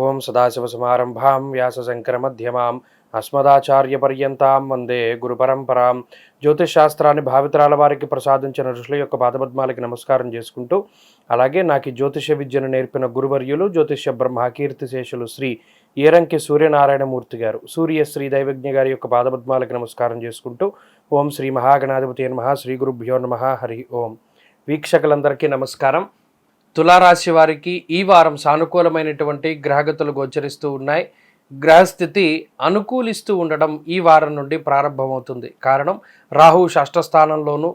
ఓం సదాశివసమారంభాం వ్యాసశంకరమధ్యమాం అస్మదాచార్యపర్యంతాం వందే గురుపరంపరాం. జ్యోతిషశాస్త్రాన్ని భావితరాల వారికి ప్రసాదించిన ఋషుల యొక్క పాదపద్మాలకి నమస్కారం చేసుకుంటూ, అలాగే నాకు ఈ జ్యోతిష విద్యను నేర్పిన గురువర్యులు జ్యోతిష బ్రహ్మ కీర్తిశేషులు శ్రీ ఏరంకి సూర్యనారాయణమూర్తి గారు, సూర్యశ్రీ దైవజ్ఞ గారి యొక్క పాదపద్మాలకి నమస్కారం చేసుకుంటూ, ఓం శ్రీ మహాగణాధిపతి నమః, శ్రీ గురుభ్యో నమః, హరి ఓం. వీక్షకులందరికీ నమస్కారం. తులారాశి వారికి ఈ వారం సానుకూలమైనటువంటి గ్రహగతులు గోచరిస్తూ ఉన్నాయి. గ్రహస్థితి అనుకూలిస్తూ ఉండడం ఈ వారం నుండి ప్రారంభమవుతుంది. కారణం, రాహు షష్ఠ స్థానంలోను,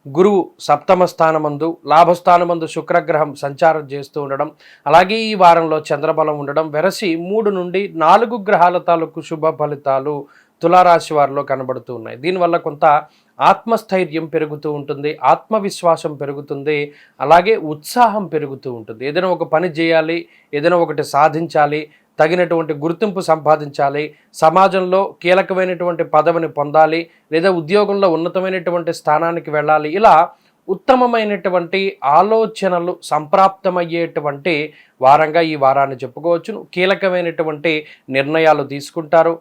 గురువు సప్తమ స్థానమందు, లాభస్థానమందు శుక్రగ్రహం సంచారం చేస్తూ ఉండడం, అలాగే ఈ వారంలో చంద్రబలం ఉండడం వెరసి 3 నుండి 4 గ్రహాల తాలూకు శుభ ఫలితాలు తులారాశి వారిలో కనబడుతూ ఉన్నాయి. దీనివల్ల కొంత ఆత్మస్థైర్యం పెరుగుతూ ఉంటుంది, ఆత్మవిశ్వాసం పెరుగుతుంది, అలాగే ఉత్సాహం పెరుగుతూ ఉంటుంది. ఏదైనా ఒక పని చేయాలి, ఏదైనా ఒకటి సాధించాలి, తగినటువంటి గుర్తింపు సంపాదించాలి, సమాజంలో కీలకమైనటువంటి పదవిని పొందాలి, లేదా ఉద్యోగంలో ఉన్నతమైనటువంటి స్థానానికి వెళ్ళాలి, ఇలా ఉత్తమమైనటువంటి ఆలోచనలు సంప్రాప్తమయ్యేటువంటి వారంగా ఈ వారాన్ని చెప్పుకోవచ్చును. కీలకమైనటువంటి నిర్ణయాలు తీసుకుంటారు,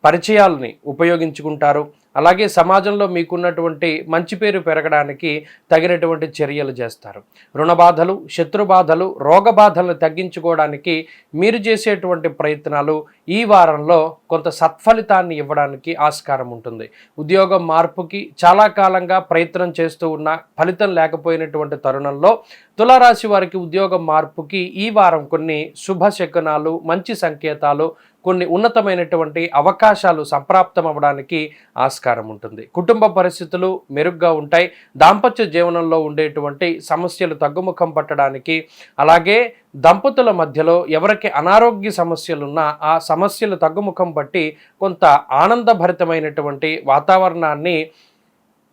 పరిచయాలని ఉపయోగించుకుంటారు, అలాగే సమాజంలో మీకున్నటువంటి మంచి పేరు పెరగడానికి తగినటువంటి చర్యలు చేస్తారు. రుణబాధలు, శత్రుబాధలు, రోగబాధలను తగ్గించుకోవడానికి మీరు చేసేటువంటి ప్రయత్నాలు ఈ వారంలో కొంత సత్ఫలితాన్ని ఇవ్వడానికి ఆస్కారం ఉంటుంది. ఉద్యోగం మార్పుకి చాలా కాలంగా ప్రయత్నం చేస్తూ ఉన్న ఫలితం లేకపోయినటువంటి తరుణంలో తులారాశి వారికి ఉద్యోగం మార్పుకి ఈ వారం కొన్ని శుభశకునాలు, మంచి సంకేతాలు, కొన్ని ఉన్నతమైనటువంటి అవకాశాలు సంప్రాప్తం అవ్వడానికి ఆస్కారం ఉంటుంది. కుటుంబ పరిస్థితులు మెరుగ్గా ఉంటాయి. దాంపత్య జీవనంలో ఉండేటువంటి సమస్యలు తగ్గుముఖం పట్టడానికి, అలాగే దంపతుల మధ్యలో ఎవరికి అనారోగ్య సమస్యలున్నా ఆ సమస్యలు తగ్గుముఖం పట్టి కొంత ఆనందభరితమైనటువంటి వాతావరణాన్ని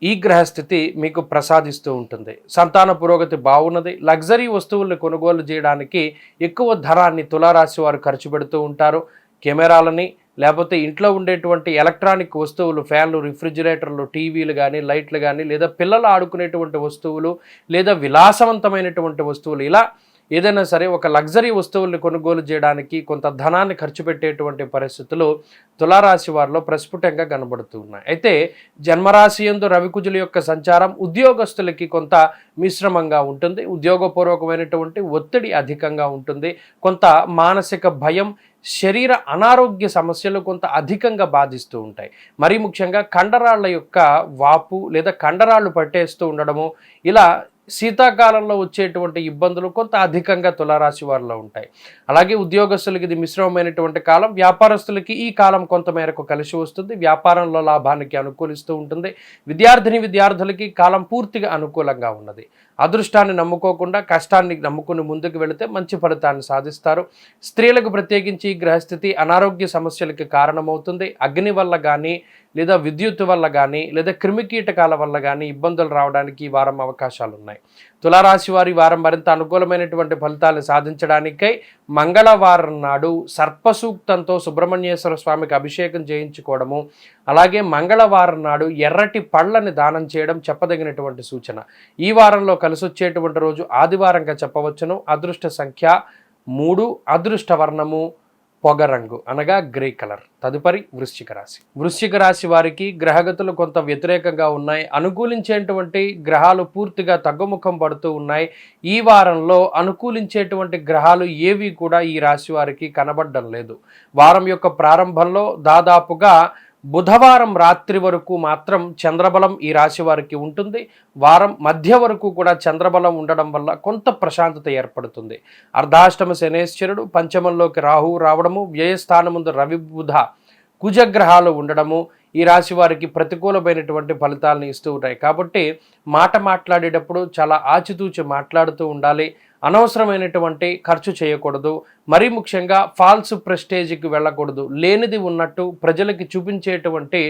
ఈ గ్రహస్థితి మీకు ప్రసాదిస్తూ ఉంటుంది. సంతాన పురోగతి బాగున్నది. లగ్జరీ వస్తువుల్ని కొనుగోలు చేయడానికి ఎక్కువ ధనాన్ని తులారాశి వారు ఖర్చు పెడుతూ ఉంటారు. కెమెరాలని, లేకపోతే ఇంట్లో ఉండేటువంటి ఎలక్ట్రానిక్ వస్తువులు, ఫ్యాన్లు, రిఫ్రిజిరేటర్లు, టీవీలు కానీ, లైట్లు కానీ, లేదా పిల్లలు ఆడుకునేటువంటి వస్తువులు, లేదా విలాసవంతమైనటువంటి వస్తువులు, ఇలా ఏదైనా సరే ఒక లగ్జరీ వస్తువుల్ని కొనుగోలు చేయడానికి కొంత ధనాన్ని ఖర్చు పెట్టేటువంటి పరిస్థితులు తులారాశి వారిలో ప్రస్ఫుటంగా కనబడుతూ ఉన్నాయి. అయితే జన్మరాశి యందు రవికుజుల యొక్క సంచారం ఉద్యోగస్తులకి కొంత మిశ్రమంగా ఉంటుంది. ఉద్యోగపూర్వకమైనటువంటి ఒత్తిడి అధికంగా ఉంటుంది. కొంత మానసిక భయం, శరీర అనారోగ్య సమస్యలు కొంత అధికంగా బాధిస్తూ ఉంటాయి. మరీ ముఖ్యంగా కండరాళ్ళ యొక్క వాపు లేదా కండరాళ్ళు పట్టేస్తూ ఉండడము, ఇలా శీతాకాలంలో వచ్చేటువంటి ఇబ్బందులు కొంత అధికంగా తులారాశి వారిలో ఉంటాయి. అలాగే ఉద్యోగస్తులకి ఇది మిశ్రమమైనటువంటి కాలం. వ్యాపారస్తులకి ఈ కాలం కొంత మేరకు కలిసి వస్తుంది. వ్యాపారంలో లాభానికి అనుకూలిస్తూ ఉంటుంది. విద్యార్థులకి కాలం పూర్తిగా అనుకూలంగా ఉన్నది. అదృష్టాన్ని నమ్ముకోకుండా కష్టాన్ని నమ్ముకుని ముందుకు వెళితే మంచి ఫలితాన్ని సాధిస్తారు. స్త్రీలకు ప్రత్యేకించి ఈ గ్రహస్థితి అనారోగ్య సమస్యలకి కారణమవుతుంది. అగ్ని వల్ల కానీ, లేదా విద్యుత్ వల్ల కానీ, లేదా క్రిమికీటకాల వల్ల కానీ ఇబ్బందులు రావడానికి ఈ వారం అవకాశాలు ఉన్నాయి. తులారాశి వారి వారం మరింత అనుకూలమైనటువంటి ఫలితాలను సాధించడానికై మంగళవారం నాడు సర్పసూక్తంతో సుబ్రహ్మణ్యేశ్వర స్వామికి అభిషేకం చేయించుకోవడము, అలాగే మంగళవారం నాడు ఎర్రటి పళ్ళని దానం చేయడం చెప్పదగినటువంటి సూచన. ఈ వారంలో కలిసి వచ్చేటువంటి రోజు ఆదివారంగా చెప్పవచ్చును. అదృష్ట సంఖ్య 3, అదృష్ట వర్ణము పొగరంగు అనగా గ్రే కలర్. తదుపరి వృశ్చిక రాశి. వృశ్చిక రాశి వారికి గ్రహగతులు కొంత వ్యతిరేకంగా ఉన్నాయి. అనుకూలించేటువంటి గ్రహాలు పూర్తిగా తగ్గుముఖం పడుతూ ఉన్నాయి. ఈ వారంలో అనుకూలించేటువంటి గ్రహాలు ఏవి కూడా ఈ రాశి వారికి కనబడడం లేదు. వారం యొక్క ప్రారంభంలో దాదాపుగా బుధవారం రాత్రి వరకు మాత్రం చంద్రబలం ఈ రాశి వారికి ఉంటుంది. వారం మధ్య వరకు కూడా చంద్రబలం ఉండడం వల్ల కొంత ప్రశాంతత ఏర్పడుతుంది. అర్ధాష్టమ శనేశ్వరుడు, పంచమంలోకి రాహువు రావడము, వ్యయస్థానముందు రవి, బుధ, కుజగ్రహాలు ఉండడము ఈ రాశి వారికి ప్రతికూలమైనటువంటి ఫలితాలను ఇస్తూ ఉంటాయి. కాబట్టి మాట్లాడేటప్పుడు చాలా ఆచితూచి మాట్లాడుతూ ఉండాలి. అనవసరమైనటువంటి ఖర్చు చేయకూడదు. మరీ ముఖ్యంగా ఫాల్స్ ప్రెస్టేజ్కి వెళ్ళకూడదు. లేనిది ఉన్నట్టు ప్రజలకి చూపించేటువంటి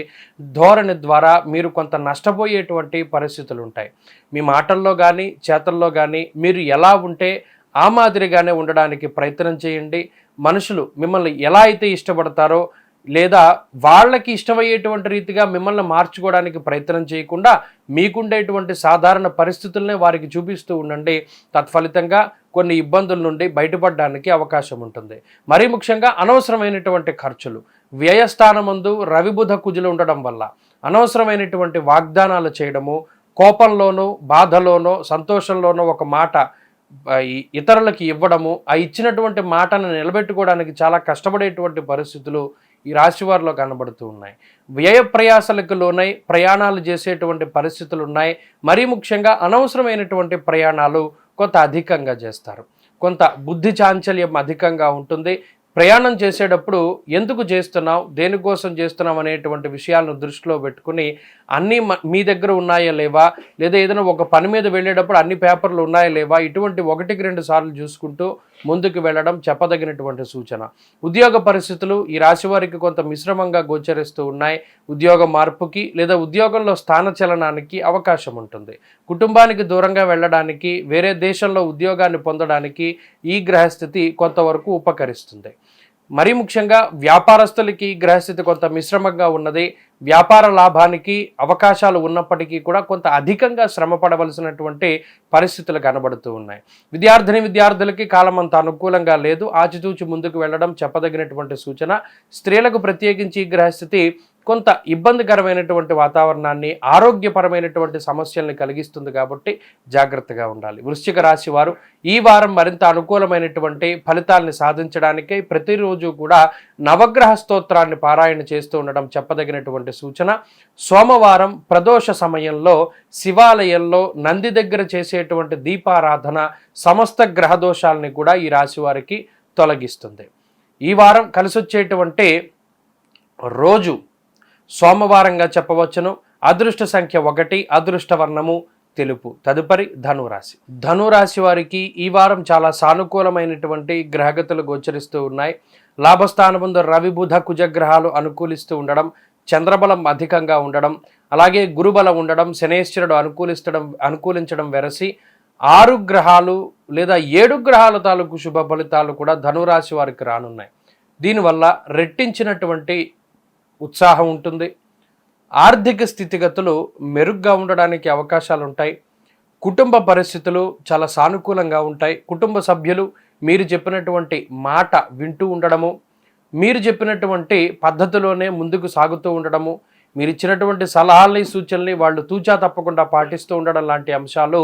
ధోరణి ద్వారా మీరు కొంత నష్టపోయేటువంటి పరిస్థితులు ఉంటాయి. మీ మాటల్లో కానీ, చేతల్లో కానీ మీరు ఎలా ఉంటే ఆ మాదిరిగానే ఉండడానికి ప్రయత్నం చేయండి. మనుషులు మిమ్మల్ని ఎలా అయితే ఇష్టపడతారో, లేదా వాళ్ళకి ఇష్టమయ్యేటువంటి రీతిగా మిమ్మల్ని మార్చుకోవడానికి ప్రయత్నం చేయకుండా మీకుండేటువంటి సాధారణ పరిస్థితులనే వారికి చూపిస్తూ ఉండండి. తత్ఫలితంగా కొన్ని ఇబ్బందుల నుండి బయటపడడానికి అవకాశం ఉంటుంది. మరీ ముఖ్యంగా అనవసరమైనటువంటి ఖర్చులు, వ్యయస్థానమందు రవి బుధ కుజులు ఉండడం వల్ల అనవసరమైనటువంటి వాగ్దానాలు చేయడము, కోపంలోనో బాధలోనో సంతోషంలోనో ఒక మాట ఇతరులకి ఇవ్వడము, ఆ ఇచ్చినటువంటి మాటను నిలబెట్టుకోవడానికి చాలా కష్టపడేటువంటి పరిస్థితులు ఈ రాశి వారిలో కనబడుతూ ఉన్నాయి. వ్యయ ప్రయాసలకు లోనై ప్రయాణాలు చేసేటువంటి పరిస్థితులు ఉన్నాయి. మరీ ముఖ్యంగా అనవసరమైనటువంటి ప్రయాణాలు కొంత అధికంగా చేస్తారు. కొంత బుద్ధి చాంచల్యం అధికంగా ఉంటుంది. ప్రయాణం చేసేటప్పుడు ఎందుకు చేస్తున్నావు, దేనికోసం చేస్తున్నావు అనేటువంటి విషయాలను దృష్టిలో పెట్టుకుని అన్నీ మీ దగ్గర ఉన్నాయా లేవా, లేదా ఏదైనా ఒక పని మీద వెళ్ళేటప్పుడు అన్ని పేపర్లు ఉన్నాయా లేవా, ఇటువంటి 1-2 సార్లు చూసుకుంటూ ముందుకు వెళ్ళడం చెప్పదగినటువంటి సూచన. ఉద్యోగ పరిస్థితులు ఈ రాశి వారికి కొంత మిశ్రమంగా గోచరిస్తూ ఉన్నాయి. ఉద్యోగ మార్పుకి లేదా ఉద్యోగంలో స్థానచలనానికి అవకాశం ఉంటుంది. కుటుంబానికి దూరంగా వెళ్ళడానికి, వేరే దేశంలో ఉద్యోగాన్ని పొందడానికి ఈ గ్రహస్థితి కొంతవరకు ఉపకరిస్తుంది. మరీ ముఖ్యంగా వ్యాపారస్తులకి గ్రహస్థితి కొంత మిశ్రమంగా ఉన్నది. వ్యాపార లాభానికి అవకాశాలు ఉన్నప్పటికీ కూడా కొంత అధికంగా శ్రమ పడవలసినటువంటి పరిస్థితులు కనబడుతూ ఉన్నాయి. విద్యార్థులకి కాలం అంత అనుకూలంగా లేదు. ఆచితూచి ముందుకు వెళ్ళడం చెప్పదగినటువంటి సూచన. స్త్రీలకు ప్రత్యేకించి ఈ గ్రహస్థితి కొంత ఇబ్బందికరమైనటువంటి వాతావరణాన్ని, ఆరోగ్యపరమైనటువంటి సమస్యల్ని కలిగిస్తుంది కాబట్టి జాగ్రత్తగా ఉండాలి. వృశ్చిక రాశి వారు ఈ వారం మరింత అనుకూలమైనటువంటి ఫలితాలని సాధించడానికై ప్రతిరోజు కూడా నవగ్రహ స్తోత్రాన్ని పారాయణ చేస్తూ ఉండడం చెప్పదగినటువంటి సూచన. సోమవారం ప్రదోష సమయంలో శివాలయంలో నంది దగ్గర చేసేటువంటి దీపారాధన సమస్త గ్రహ దోషాలని కూడా ఈ రాశి వారికి తొలగిస్తుంది. ఈ వారం కలిసొచ్చేటువంటి రోజు సోమవారంగా చెప్పవచ్చును. అదృష్ట సంఖ్య 1, అదృష్ట వర్ణము తెలుపు. తదుపరి ధనురాశి. ధనురాశి వారికి ఈ వారం చాలా సానుకూలమైనటువంటి గ్రహగతులు గోచరిస్తూ ఉన్నాయి. లాభస్థానముందు రవి బుధ కుజగ్రహాలు అనుకూలిస్తూ ఉండడం, చంద్రబలం అధికంగా ఉండడం, అలాగే గురుబలం ఉండడం, శనేశ్వరుడు అనుకూలించడం వెరసి 6 గ్రహాలు లేదా 7 గ్రహాల తాలూకు శుభ ఫలితాలు కూడా ధనురాశి వారికి రానున్నాయి. దీనివల్ల రెట్టించినటువంటి ఉత్సాహం ఉంటుంది. ఆర్థిక స్థితిగతులు మెరుగ్గా ఉండడానికి అవకాశాలు ఉంటాయి. కుటుంబ పరిస్థితులు చాలా సానుకూలంగా ఉంటాయి. కుటుంబ సభ్యులు మీరు చెప్పినటువంటి మాట వింటూ ఉండడము, మీరు చెప్పినటువంటి పద్ధతిలోనే ముందుకు సాగుతూ ఉండడము, మీరు ఇచ్చినటువంటి సలహాలని సూచనల్ని వాళ్ళు తూచా తప్పకుండా పాటిస్తూ ఉండడం లాంటి అంశాలు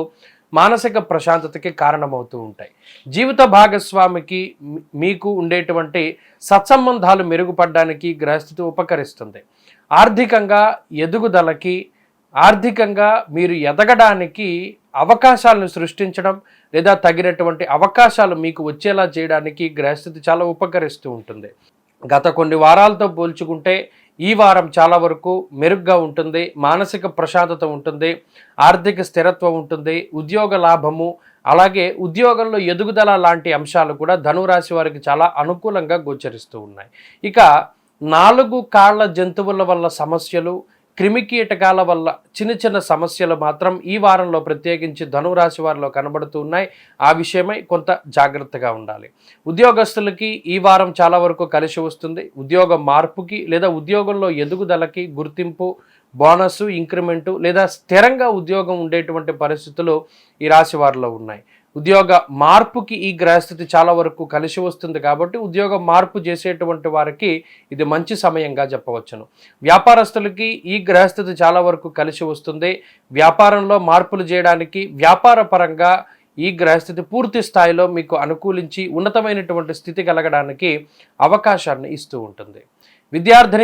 మానసిక ప్రశాంతతకి కారణమవుతూ ఉంటాయి. జీవిత భాగస్వామికి మీకు ఉండేటువంటి సత్సంబంధాలు మెరుగుపడడానికి గ్రహస్థితి ఉపకరిస్తుంది. ఆర్థికంగా ఎదుగుదలకి, ఆర్థికంగా మీరు ఎదగడానికి అవకాశాలను సృష్టించడం లేదా తగినటువంటి అవకాశాలు మీకు వచ్చేలా చేయడానికి గ్రహస్థితి చాలా ఉపకరిస్తూ ఉంటుంది. గత కొన్ని వారాలతో పోల్చుకుంటే ఈ వారం చాలా వరకు మెరుగ్గా ఉంటుంది. మానసిక ప్రశాంతత ఉంటుంది, ఆర్థిక స్థిరత్వం ఉంటుంది, ఉద్యోగ లాభము, అలాగే ఉద్యోగంలో ఎదుగుదల లాంటి అంశాలు కూడా ధనురాశి వారికి చాలా అనుకూలంగా గోచరిస్తూ ఉన్నాయి. ఇక 4 కాళ్ళ జంతువుల వల్ల సమస్యలు, క్రిమికీటకాల వల్ల చిన్న సమస్యలు మాత్రం ఈ వారంలో ప్రత్యేకించి ధనురాశి వారిలో కనబడుతూ ఉన్నాయి. ఆ విషయమై కొంత జాగ్రత్తగా ఉండాలి. ఉద్యోగస్తులకి ఈ వారం చాలా వరకు కలిసి వస్తుంది. ఉద్యోగ మార్పుకి లేదా ఉద్యోగంలో ఎదుగుదలకి, గుర్తింపు, బోనస్, ఇంక్రిమెంటు లేదా స్థిరంగా ఉద్యోగం ఉండేటువంటి పరిస్థితులు ఈ రాశి వారిలో ఉన్నాయి. ఉద్యోగ మార్పుకి ఈ గ్రహస్థితి చాలా వరకు కలిసి వస్తుంది కాబట్టి ఉద్యోగ మార్పు చేసేటువంటి వారికి ఇది మంచి సమయంగా చెప్పవచ్చును. వ్యాపారస్తులకి ఈ గ్రహస్థితి చాలా వరకు కలిసి వస్తుంది. వ్యాపారంలో మార్పులు చేయడానికి, వ్యాపార పరంగా ఈ గ్రహస్థితి పూర్తి స్థాయిలో మీకు అనుకూలించి ఉన్నతమైనటువంటి స్థితి కలగడానికి అవకాశాన్ని ఇస్తూ ఉంటుంది.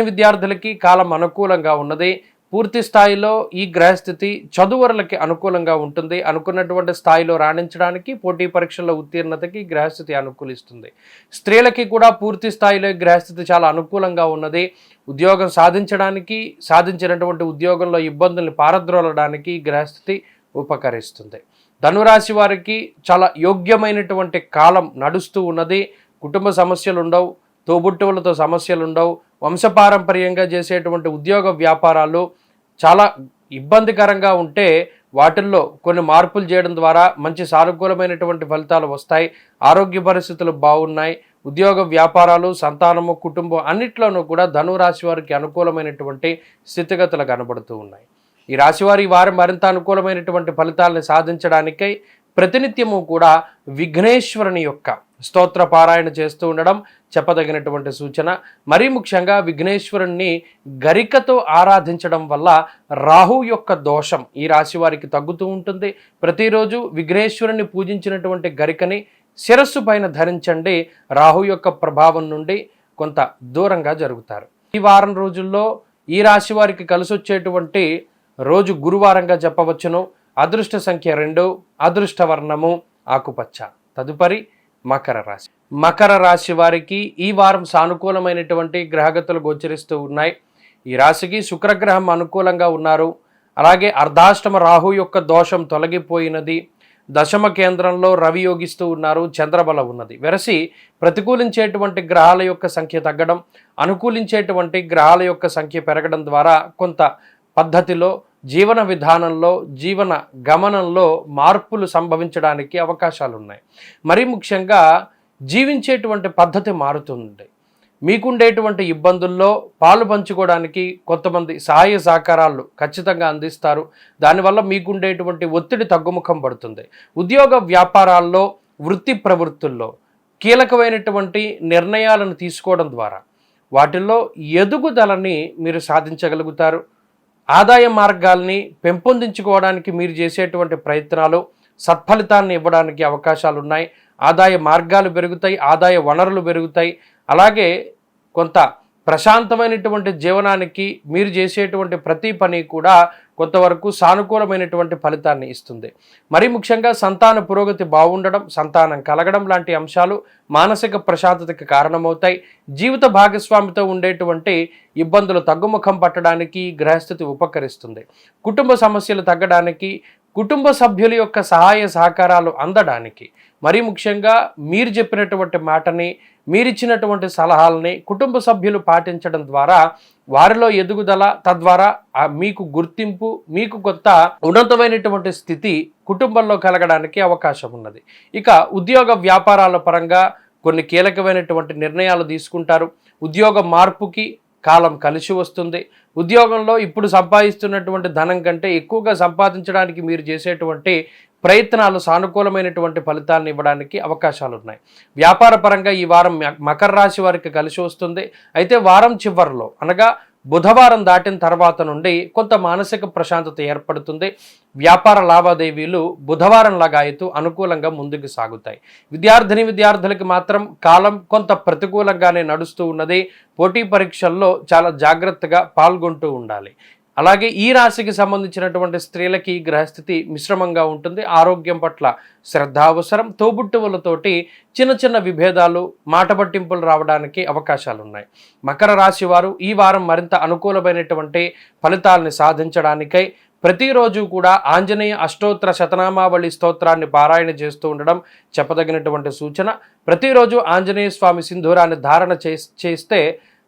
విద్యార్థులకి కాలం అనుకూలంగా ఉన్నది. పూర్తి స్థాయిలో ఈ గ్రహస్థితి చదువరులకి అనుకూలంగా ఉంటుంది. అనుకున్నటువంటి స్థాయిలో రాణించడానికి, పోటీ పరీక్షల్లో ఉత్తీర్ణతకి గ్రహస్థితి అనుకూలిస్తుంది. స్త్రీలకి కూడా పూర్తి స్థాయిలో గ్రహస్థితి చాలా అనుకూలంగా ఉన్నది. ఉద్యోగం సాధించడానికి, సాధించినటువంటి ఉద్యోగంలో ఇబ్బందుల్ని పారద్రోలడానికి గ్రహస్థితి ఉపకరిస్తుంది. ధనురాశి వారికి చాలా యోగ్యమైనటువంటి కాలం నడుస్తూ ఉన్నది. కుటుంబ సమస్యలు ఉండవు, తోబుట్టువులతో సమస్యలు ఉండవు. వంశపారంపర్యంగా చేసేటువంటి ఉద్యోగ వ్యాపారాలు చాలా ఇబ్బందికరంగా ఉంటే వాటిల్లో కొన్ని మార్పులు చేయడం ద్వారా మంచి సానుకూలమైనటువంటి ఫలితాలు వస్తాయి. ఆరోగ్య పరిస్థితులు బాగున్నాయి. ఉద్యోగ వ్యాపారాలు, సంతానము, కుటుంబం అన్నిట్లోనూ కూడా ధనురాశి వారికి అనుకూలమైనటువంటి స్థితిగతులు కనబడుతూ ఉన్నాయి. ఈ రాశివారి వారం మరింత అనుకూలమైనటువంటి ఫలితాలను సాధించడానికై ప్రతినిత్యము కూడా విఘ్నేశ్వరుని యొక్క స్తోత్ర పారాయణ చేస్తూ ఉండడం చెప్పదగినటువంటి సూచన. మరీ ముఖ్యంగా విఘ్నేశ్వరుణ్ణి గరికతో ఆరాధించడం వల్ల రాహు యొక్క దోషం ఈ రాశి వారికి తగ్గుతూ ఉంటుంది. ప్రతిరోజు విఘ్నేశ్వరుని పూజించినటువంటి గరికని శిరస్సు పైన ధరించండి. రాహు యొక్క ప్రభావం నుండి కొంత దూరంగా జరుగుతారు. ఈ వారం రోజుల్లో ఈ రాశి వారికి కలిసి వచ్చేటువంటి రోజు గురువారంగా చెప్పవచ్చును. అదృష్ట సంఖ్య 2, అదృష్ట వర్ణము ఆకుపచ్చ. తదుపరి మకర రాశి. మకర రాశి వారికి ఈ వారం సానుకూలమైనటువంటి గ్రహగతులు గోచరిస్తూ ఉన్నాయి. ఈ రాశికి శుక్రగ్రహం అనుకూలంగా ఉన్నారు. అలాగే అర్ధాష్టమ రాహు యొక్క దోషం తొలగిపోయినది. దశమ కేంద్రంలో రవి యోగిస్తూ ఉన్నారు. చంద్రబల ఉన్నది. వెరసి ప్రతికూలించేటువంటి గ్రహాల యొక్క సంఖ్య తగ్గడం, అనుకూలించేటువంటి గ్రహాల యొక్క సంఖ్య పెరగడం ద్వారా కొంత పద్ధతిలో, జీవన విధానంలో, జీవన గమనంలో మార్పులు సంభవించడానికి అవకాశాలు ఉన్నాయి. మరీ ముఖ్యంగా జీవించేటువంటి పద్ధతి మారుతుంది. మీకుండేటువంటి ఇబ్బందుల్లో పాలు పంచుకోవడానికి కొంతమంది సహాయ సహకారాలు ఖచ్చితంగా అందిస్తారు. దానివల్ల మీకుండేటువంటి ఒత్తిడి తగ్గుముఖం పడుతుంది. ఉద్యోగ వ్యాపారాల్లో, వృత్తి ప్రవృత్తుల్లో కీలకమైనటువంటి నిర్ణయాలను తీసుకోవడం ద్వారా వాటిల్లో ఎదుగుదలని మీరు సాధించగలుగుతారు. ఆదాయ మార్గాల్ని పెంపొందించుకోవడానికి మీరు చేసేటువంటి ప్రయత్నాలు సత్ఫలితాన్ని ఇవ్వడానికి అవకాశాలు ఉన్నాయి. ఆదాయ మార్గాలు పెరుగుతాయి, ఆదాయ వనరులు పెరుగుతాయి. అలాగే కొంత ప్రశాంతమైనటువంటి జీవనానికి మీరు చేసేటువంటి ప్రతి పని కూడా కొంతవరకు సానుకూలమైనటువంటి ఫలితాన్ని ఇస్తుంది. మరీ ముఖ్యంగా సంతాన పురోగతి బాగుండడం, సంతానం కలగడం లాంటి అంశాలు మానసిక ప్రశాంతతకి కారణమవుతాయి. జీవిత భాగస్వామితో ఉండేటువంటి ఇబ్బందులు తగ్గుముఖం పట్టడానికి గ్రహస్థితి ఉపకరిస్తుంది. కుటుంబ సమస్యలు తగ్గడానికి, కుటుంబ సభ్యుల యొక్క సహాయ సహకారాలు అందడానికి, మరీ ముఖ్యంగా మీరు చెప్పినటువంటి మాటని, మీరిచ్చినటువంటి సలహాలని కుటుంబ సభ్యులు పాటించడం ద్వారా వారిలో ఎదుగుదల, తద్వారా మీకు గుర్తింపు, మీకు కొత్త ఉన్నతమైనటువంటి స్థితి కుటుంబంలో కలగడానికి అవకాశం ఉన్నది. ఇక ఉద్యోగ వ్యాపారాల పరంగా కొన్ని కీలకమైనటువంటి నిర్ణయాలు తీసుకుంటారు. ఉద్యోగ మార్పుకి కాలం కలిసి వస్తుంది. ఉద్యోగంలో ఇప్పుడు సంపాదిస్తున్నటువంటి ధనం కంటే ఎక్కువగా సంపాదించడానికి మీరు చేసేటువంటి ప్రయత్నాలు సానుకూలమైనటువంటి ఫలితాలను ఇవ్వడానికి అవకాశాలు ఉన్నాయి. వ్యాపార పరంగా ఈ వారం మకర రాశి వారికి కలిసి వస్తుంది. అయితే వారం చివరిలో అనగా బుధవారం దాటిన తర్వాత నుండి కొంత మానసిక ప్రశాంతత ఏర్పడుతుంది. వ్యాపార లావాదేవీలు బుధవారం లగాయతూ అనుకూలంగా ముందుకు సాగుతాయి. విద్యార్థులకి మాత్రం కాలం కొంత ప్రతికూలంగానే నడుస్తూ ఉన్నది. పోటీ పరీక్షల్లో చాలా జాగ్రత్తగా పాల్గొంటూ ఉండాలి. అలాగే ఈ రాశికి సంబంధించినటువంటి స్త్రీలకి గ్రహస్థితి మిశ్రమంగా ఉంటుంది. ఆరోగ్యం పట్ల శ్రద్ధ అవసరం. తోబుట్టువులతోటి చిన్న చిన్న విభేదాలు, మాట పట్టింపులు రావడానికి అవకాశాలు ఉన్నాయి. మకర రాశి వారు ఈ వారం మరింత అనుకూలమైనటువంటి ఫలితాలని సాధించడానికై ప్రతిరోజు కూడా ఆంజనేయ అష్టోత్తర శతనామావళి స్తోత్రాన్ని పారాయణ చేస్తూ ఉండడం చెప్పదగినటువంటి సూచన. ప్రతిరోజు ఆంజనేయ స్వామి సింధూరాన్ని ధారణ చేస్తే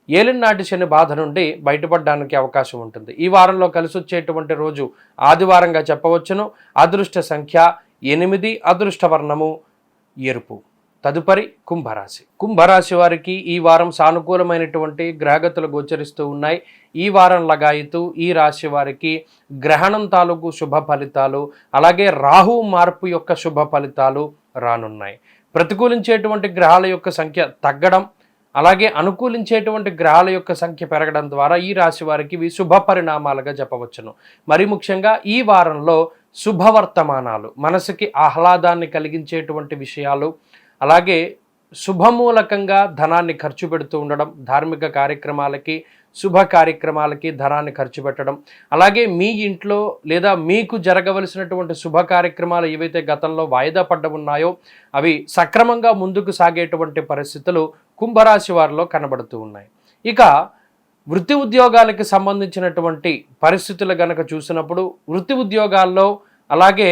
ఏలినాటి శని బాధ నుండి బయటపడడానికి అవకాశం ఉంటుంది. ఈ వారంలో కలిసి వచ్చేటువంటి రోజు ఆదివారంగా చెప్పవచ్చును. అదృష్ట సంఖ్య 8, అదృష్ట వర్ణము ఎరుపు. తదుపరి కుంభరాశి. కుంభరాశి వారికి ఈ వారం సానుకూలమైనటువంటి గ్రహగతులు గోచరిస్తూ ఉన్నాయి. ఈ వారం లగాయతూ ఈ రాశి వారికి గ్రహణం తాలూకు శుభ ఫలితాలు, అలాగే రాహు మార్పు యొక్క శుభ ఫలితాలు రానున్నాయి. ప్రతికూలించేటువంటి గ్రహాల యొక్క సంఖ్య తగ్గడం, అలాగే అనుకూలించేటువంటి గ్రహాల యొక్క సంఖ్య పెరగడం ద్వారా ఈ రాశి వారికి ఇవి శుభ పరిణామాలుగా చెప్పవచ్చును. మరి ముఖ్యంగా ఈ వారంలో శుభవర్తమానాలు, మనసుకి ఆహ్లాదాన్ని కలిగించేటువంటి విషయాలు, అలాగే శుభమూలకంగా ధనాన్ని ఖర్చు పెడుతూ ఉండడం, ధార్మిక కార్యక్రమాలకి, శుభ కార్యక్రమాలకి ధనాన్ని ఖర్చు పెట్టడం, అలాగే మీ ఇంట్లో లేదా మీకు జరగవలసినటువంటి శుభ కార్యక్రమాలు ఏవైతే గతంలో వాయిదా పడ్డ ఉన్నాయో అవి సక్రమంగా ముందుకు సాగేటువంటి పరిస్థితులు కుంభరాశి వారిలో కనబడుతూ ఉన్నాయి. ఇక వృత్తి ఉద్యోగాలకి సంబంధించినటువంటి పరిస్థితులు గనక చూసినప్పుడు వృత్తి ఉద్యోగాల్లో, అలాగే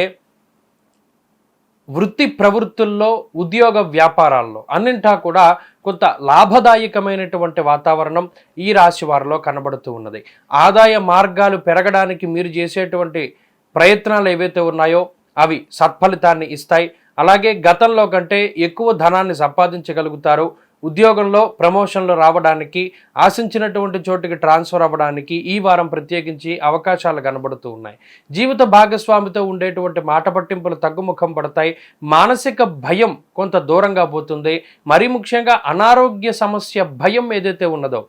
వృత్తి ప్రవృత్తుల్లో, ఉద్యోగ వ్యాపారాల్లో అన్నింటా కూడా కొంత లాభదాయకమైనటువంటి వాతావరణం ఈ రాశి వారిలో కనబడుతూ ఉన్నది. ఆదాయ మార్గాలు పెరగడానికి మీరు చేసేటువంటి ప్రయత్నాలు ఏవైతే ఉన్నాయో అవి సత్ఫలితాన్ని ఇస్తాయి. అలాగే గతంలో కంటే ఎక్కువ ధనాన్ని సంపాదించగలుగుతారు. ఉద్యోగంలో ప్రమోషన్లు రావడానికి, ఆశించినటువంటి చోటికి ట్రాన్స్ఫర్ అవ్వడానికి ఈ వారం ప్రత్యేకించి అవకాశాలు కనబడుతూ ఉన్నాయి. జీవిత భాగస్వామితో ఉండేటువంటి మాట పట్టింపులు తగ్గుముఖం పడతాయి. మానసిక భయం కొంత దూరంగా పోతుంది. మరీ ముఖ్యంగా అనారోగ్య సమస్య భయం ఏదైతే ఉన్నదో,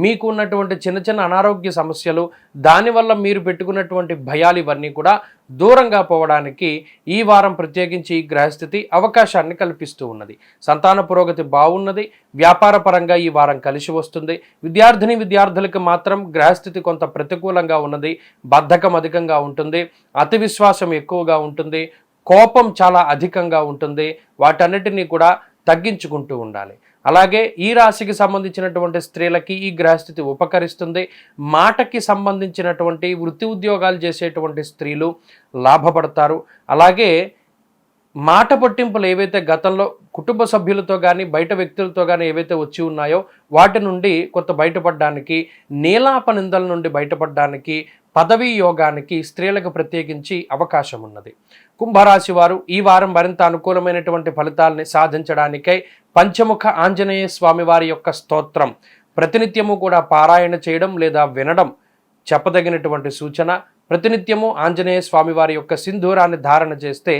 మీకు ఉన్నటువంటి చిన్న చిన్న అనారోగ్య సమస్యలు, దానివల్ల మీరు పెట్టుకున్నటువంటి భయాలు ఇవన్నీ కూడా దూరంగా పోవడానికి ఈ వారం ప్రత్యేకించి ఈ గ్రహస్థితి అవకాశాన్ని కల్పిస్తూ ఉన్నది. సంతాన పురోగతి బాగున్నది. వ్యాపార పరంగా ఈ వారం కలిసి వస్తుంది. విద్యార్థులకు మాత్రం గ్రహస్థితి కొంత ప్రతికూలంగా ఉన్నది. బద్ధకం అధికంగా ఉంటుంది. అతి విశ్వాసం ఎక్కువగా ఉంటుంది. కోపం చాలా అధికంగా ఉంటుంది. వాటన్నిటినీ కూడా తగ్గించుకుంటూ ఉండాలి. అలాగే ఈ రాశికి సంబంధించినటువంటి స్త్రీలకి ఈ గ్రహస్థితి ఉపకరిస్తుంది. మాటకి సంబంధించినటువంటి వృత్తి ఉద్యోగాలు చేసేటువంటి స్త్రీలు లాభపడతారు. అలాగే మాట పట్టింపులు ఏవైతే గతంలో కుటుంబ సభ్యులతో కానీ బయట వ్యక్తులతో కానీ ఏవైతే వచ్చి ఉన్నాయో వాటి నుండి కొంత బయటపడడానికి, నీలాప నిందల నుండి బయటపడడానికి, పదవీ యోగానికి స్త్రీలకు ప్రత్యేకించి అవకాశం ఉన్నది. కుంభరాశి వారు ఈ వారం మరింత అనుకూలమైనటువంటి ఫలితాలని సాధించడానికై పంచముఖ ఆంజనేయ స్వామి వారి యొక్క స్తోత్రం ప్రతినిత్యము కూడా పారాయణ చేయడం లేదా వినడం చెప్పదగినటువంటి సూచన. ప్రతినిత్యము ఆంజనేయ స్వామి వారి యొక్క సింధూరాన్ని ధారణ చేస్తే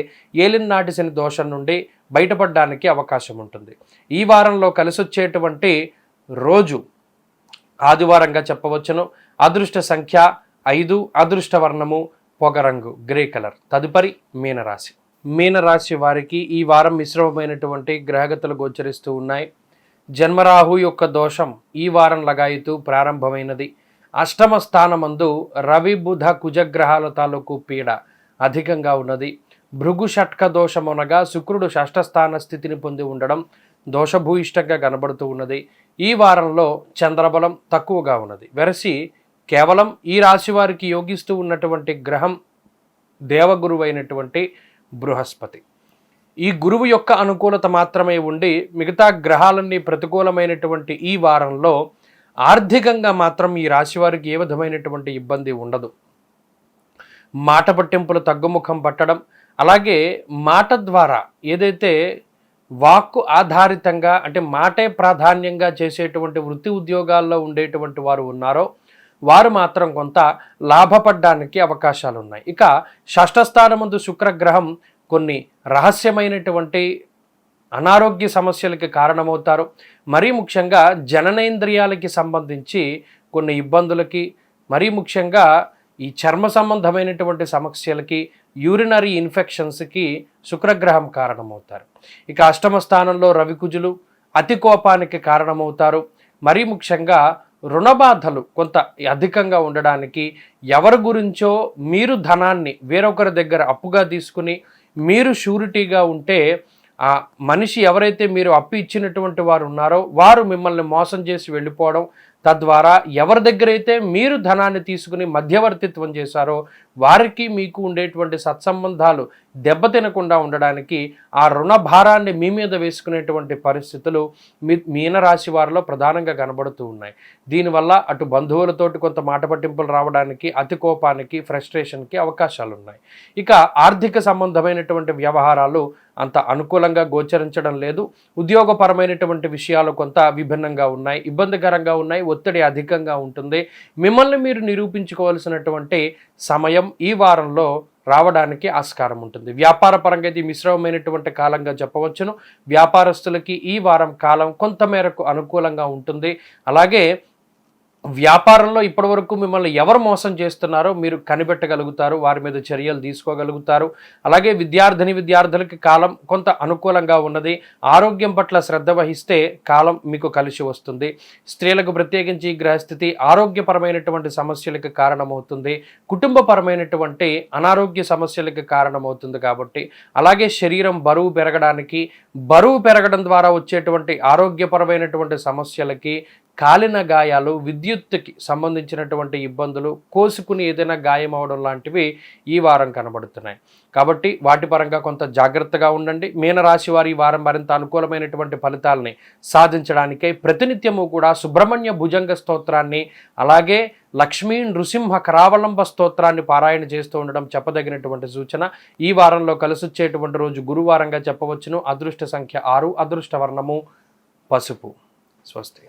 ఏలినాటి శని దోషం నుండి బయటపడడానికి అవకాశం ఉంటుంది. ఈ వారంలో కలిసొచ్చేటువంటి రోజు ఆదివారంగా చెప్పవచ్చును. అదృష్ట సంఖ్య 5, అదృష్ట వర్ణము పొగరంగు గ్రే కలర్. తదుపరి మీనరాశి. మీనరాశి వారికి ఈ వారం మిశ్రమమైనటువంటి గ్రహగతులు గోచరిస్తూ ఉన్నాయి. జన్మరాహు యొక్క దోషం ఈ వారం లగాయితూ ప్రారంభమైనది. అష్టమ స్థానమందు రవి బుధ కుజగ్రహాల తాలూకు పీడ అధికంగా ఉన్నది. భృగు షట్క దోషమునగా శుక్రుడు షష్ఠస్థాన స్థితిని పొంది ఉండడం దోషభూయిష్టంగా కనబడుతూ ఉన్నది. ఈ వారంలో చంద్రబలం తక్కువగా ఉన్నది. వెరసి కేవలం ఈ రాశి వారికి యోగిస్తూ ఉన్నటువంటి గ్రహం దేవగురువు అయినటువంటి బృహస్పతి. ఈ గురువు యొక్క అనుకూలత మాత్రమే ఉండి మిగతా గ్రహాలన్నీ ప్రతికూలమైనటువంటి ఈ వారంలో ఆర్థికంగా మాత్రం ఈ రాశి వారికి ఏ విధమైనటువంటి ఇబ్బంది ఉండదు. మాట పట్టింపులు తగ్గుముఖం పట్టడం, అలాగే మాట ద్వారా ఏదైతే వాక్కు ఆధారితంగా అంటే మాటే ప్రాధాన్యంగా చేసేటువంటి వృత్తి ఉద్యోగాల్లో ఉండేటువంటి వారు ఉన్నారో వారు మాత్రం కొంత లాభపడడానికి అవకాశాలు ఉన్నాయి. ఇక షష్ఠస్థానమందు శుక్రగ్రహం కొన్ని రహస్యమైనటువంటి అనారోగ్య సమస్యలకి కారణమవుతారు. మరీ ముఖ్యంగా జననేంద్రియాలకి సంబంధించి కొన్ని ఇబ్బందులకి, మరీ ముఖ్యంగా ఈ చర్మ సంబంధమైనటువంటి సమస్యలకి, యూరినరీ ఇన్ఫెక్షన్స్కి శుక్రగ్రహం కారణమవుతారు. ఇక అష్టమ స్థానంలో రవికుజులు అతి కోపానికి కారణమవుతారు. మరీ ముఖ్యంగా రుణబాధలు కొంత అధికంగా ఉండడానికి, ఎవరి గురించో మీరు ధనాన్ని వేరొకరి దగ్గర అప్పుగా తీసుకుని మీరు షూరిటీగా ఉంటే ఆ మనిషి ఎవరైతే మీరు అప్పు ఇచ్చినటువంటి వారు ఉన్నారో వారు మిమ్మల్ని మోసం చేసి వెళ్ళిపోవడం, తద్వారా ఎవరి దగ్గరైతే మీరు ధనాన్ని తీసుకుని మధ్యవర్తిత్వం చేశారో వారికి మీకు ఉండేటువంటి సత్సంబంధాలు దెబ్బతినకుండా ఉండడానికి ఆ రుణ భారాన్ని మీ మీద వేసుకునేటువంటి పరిస్థితులు మీనరాశి వారిలో ప్రధానంగా కనబడుతూ ఉన్నాయి. దీనివల్ల అటు బంధువులతోటి కొంత మాట పట్టింపులు రావడానికి, అతి కోపానికి, ఫ్రస్ట్రేషన్కి అవకాశాలు ఉన్నాయి. ఇక ఆర్థిక సంబంధమైనటువంటి వ్యవహారాలు అంత అనుకూలంగా గోచరించడం లేదు. ఉద్యోగపరమైనటువంటి విషయాలు కొంత విభిన్నంగా ఉన్నాయి, ఇబ్బందికరంగా ఉన్నాయి, ఒత్తిడి అధికంగా ఉంటుంది. మిమ్మల్ని మీరు నిరూపించుకోవాల్సినటువంటి సమయం ఈ వారంలో రావడానికి ఆస్కారం ఉంటుంది. వ్యాపార పరంగా ఇది మిశ్రమమైనటువంటి కాలంగా చెప్పవచ్చును. వ్యాపారస్తులకి ఈ వారం కాలం కొంతమేరకు అనుకూలంగా ఉంటుంది. అలాగే వ్యాపారంలో ఇప్పటివరకు మిమ్మల్ని ఎవరు మోసం చేస్తున్నారో మీరు కనిపెట్టగలుగుతారు, వారి మీద చర్యలు తీసుకోగలుగుతారు. అలాగే విద్యార్థులకి కాలం కొంత అనుకూలంగా ఉన్నది. ఆరోగ్యం పట్ల శ్రద్ధ వహిస్తే కాలం మీకు కలిసి వస్తుంది. స్త్రీలకు ప్రత్యేకించి గ్రహస్థితి ఆరోగ్యపరమైనటువంటి సమస్యలకు కారణమవుతుంది, కుటుంబపరమైనటువంటి అనారోగ్య సమస్యలకు కారణమవుతుంది. కాబట్టి అలాగే శరీరం బరువు పెరగడం ద్వారా వచ్చేటువంటి ఆరోగ్యపరమైనటువంటి సమస్యలకి, కాలిన గాయాలు, విద్యుత్తుకి సంబంధించినటువంటి ఇబ్బందులు, కోసుకుని ఏదైనా గాయం అవడం లాంటివి ఈ వారం కనబడుతున్నాయి. కాబట్టి వాటి పరంగా కొంత జాగ్రత్తగా ఉండండి. మీనరాశి వారి ఈ వారం మరింత అనుకూలమైనటువంటి ఫలితాలని సాధించడానికై ప్రతినిత్యము కూడా సుబ్రహ్మణ్య భుజంగ స్తోత్రాన్ని, అలాగే లక్ష్మీ నృసింహ కరావలంబ స్తోత్రాన్ని పారాయణ చేస్తూ ఉండడం చెప్పదగినటువంటి సూచన. ఈ వారంలో కలిసొచ్చేటువంటి రోజు గురువారంగా చెప్పవచ్చును. అదృష్ట సంఖ్య 6, అదృష్ట వర్ణము పసుపు. స్వస్తి.